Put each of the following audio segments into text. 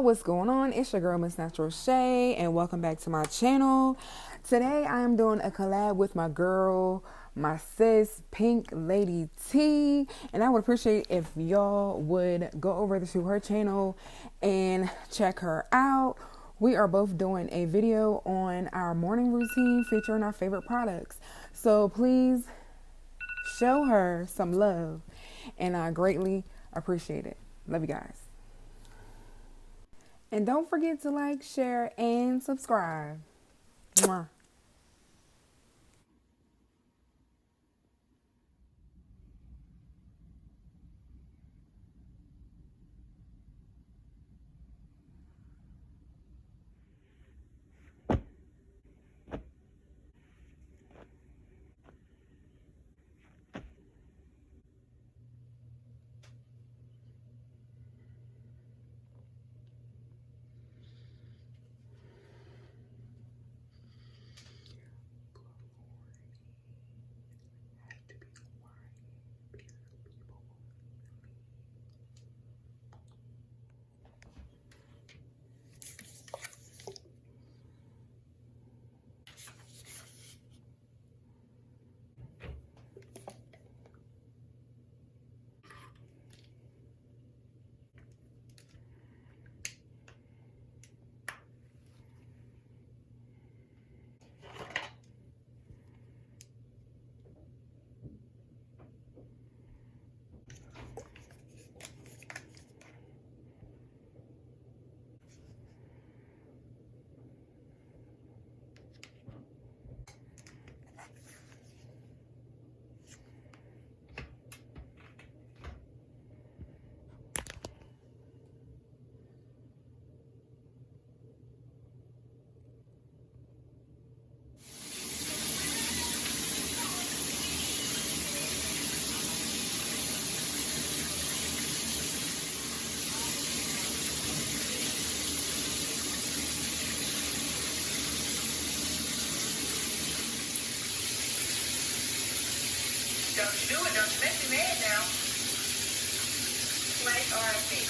what's going on? It's your girl MissNaturalShay, and welcome back to my channel. Today I am doing a collab with my girl, my sis, Pink Lady T, and I would appreciate if y'all would go over to her channel and check her out. We are both doing a video on our morning routine featuring our favorite products. So please show her some love, and I greatly appreciate it. Love you guys. And don't forget to like, share, and subscribe. Mwah. Don't you do it, don't you make me mad now. Like R.I.P.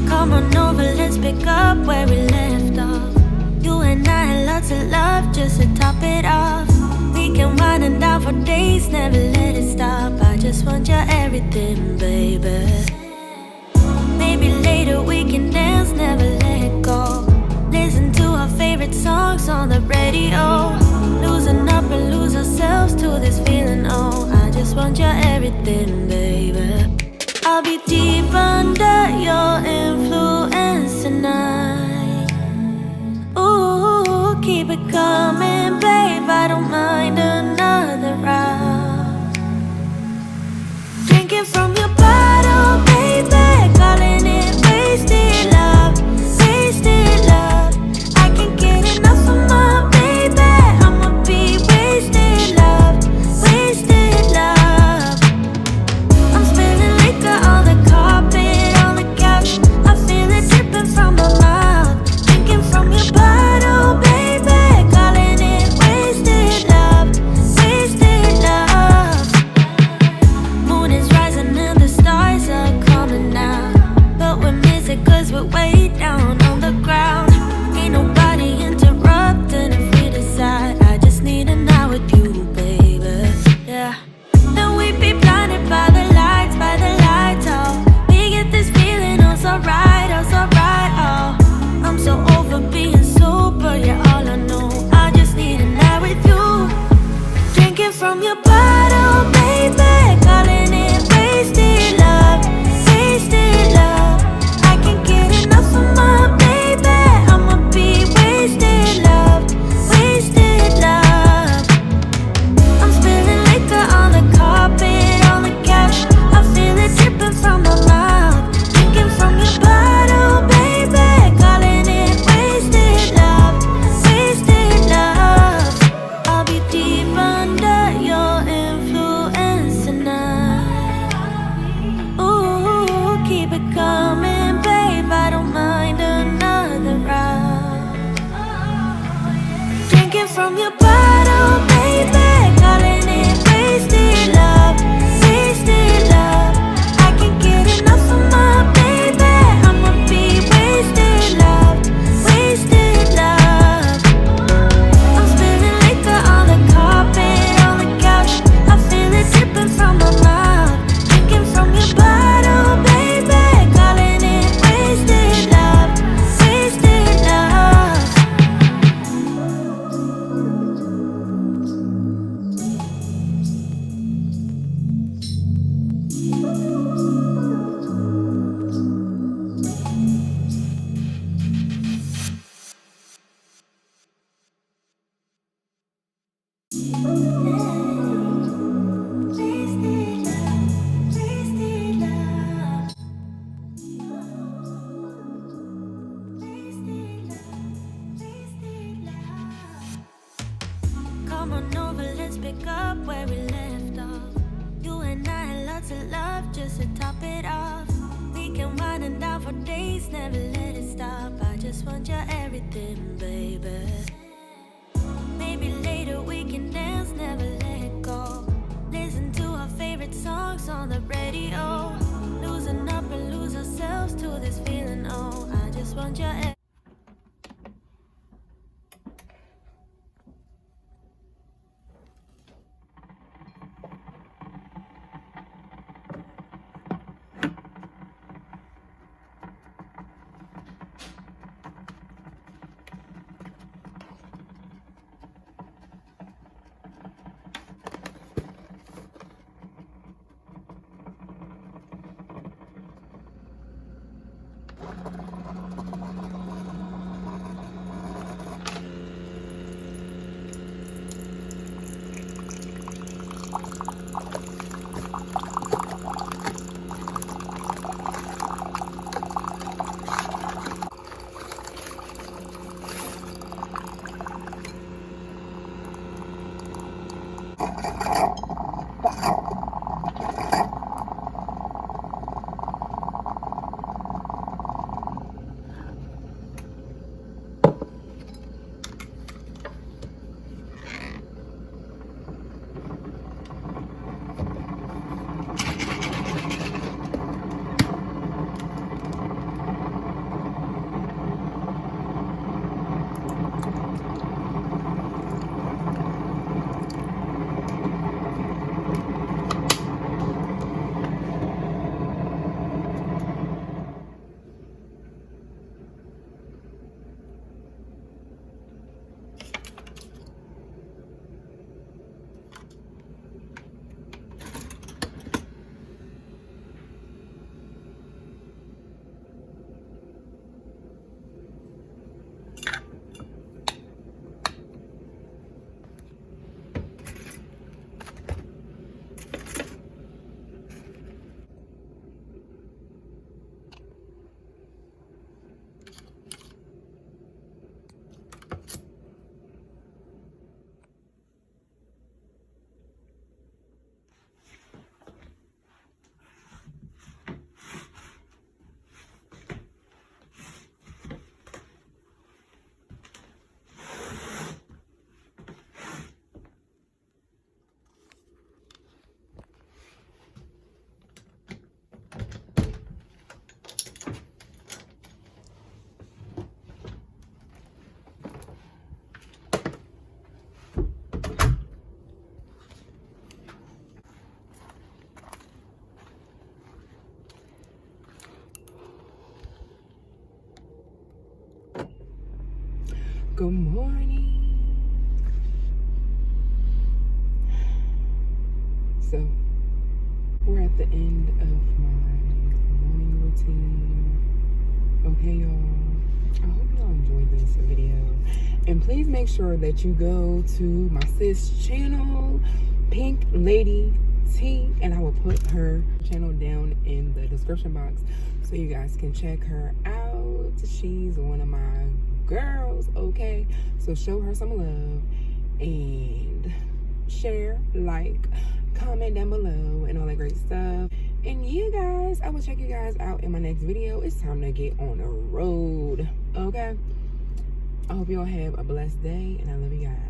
Come on over, let's pick up where we left off. You and I had lots of love just to top it off. We can wind it down for days, never let it stop. I just want your everything, baby. Maybe later we can dance, never let go. Listen to our favorite songs on the radio. Loosen up and lose ourselves to this feeling, oh. I just want your everything, baby. I'll be deep under your influence tonight. Ooh, keep it coming, babe. I don't mind another round. Drinking from your bottle, baby. Calling it wasted love, wasted love. I can't get enough of my baby. I'ma be wasted love, wasted love. I'm spilling liquor on the carpet, on the couch. I feel it dripping from my mouth. Drinking from your bottle, baby. Calling it wasted love, wasted love. Moon is rising and the stars are coming out. But we miss it cause we're way down on the ground. Ain't nobody interrupting if we decide. I just need an hour with you, baby. Yeah. Then we be blinded by the lights, oh. We get this feeling, oh, so right, oh. I'm so over being sober, yeah, all I know. I just need a night with you. Drinking from your bottle, baby. Calling it wasted love, wasted love. I can't get enough of my baby. I'ma be wasted love, from your bottle, baby, calling it wasted love, wasted love. I can't get enough of my baby. I'ma be wasted love, wasted love. I'm spilling liquor on the carpet, on the couch. I feel it dripping from my mouth. Drinking from your bottle, baby, calling it wasted love, wasted love. Come on over, let's pick up where we left off. You and I had lots of love just to top it off. We can wind it down for days, never let it stop. I just want your everything, baby. Maybe later we can dance, never let it go. Listen to our favorite songs on the radio. Losing up and lose ourselves to this feeling, oh, I just want your Good morning. So, we're at the end of my morning routine. Okay, y'all. I hope y'all enjoyed this video. And please make sure that you go to my sis channel, Pink Lady T, and I will put her channel down in the description box so you guys can check her out. She's one of my girls, okay? So show her some love and share, like, comment down below and all that great stuff. And yeah, guys, I will check you guys out in my next video. It's time to get on the road, okay? I hope y'all have a blessed day, and I love you guys.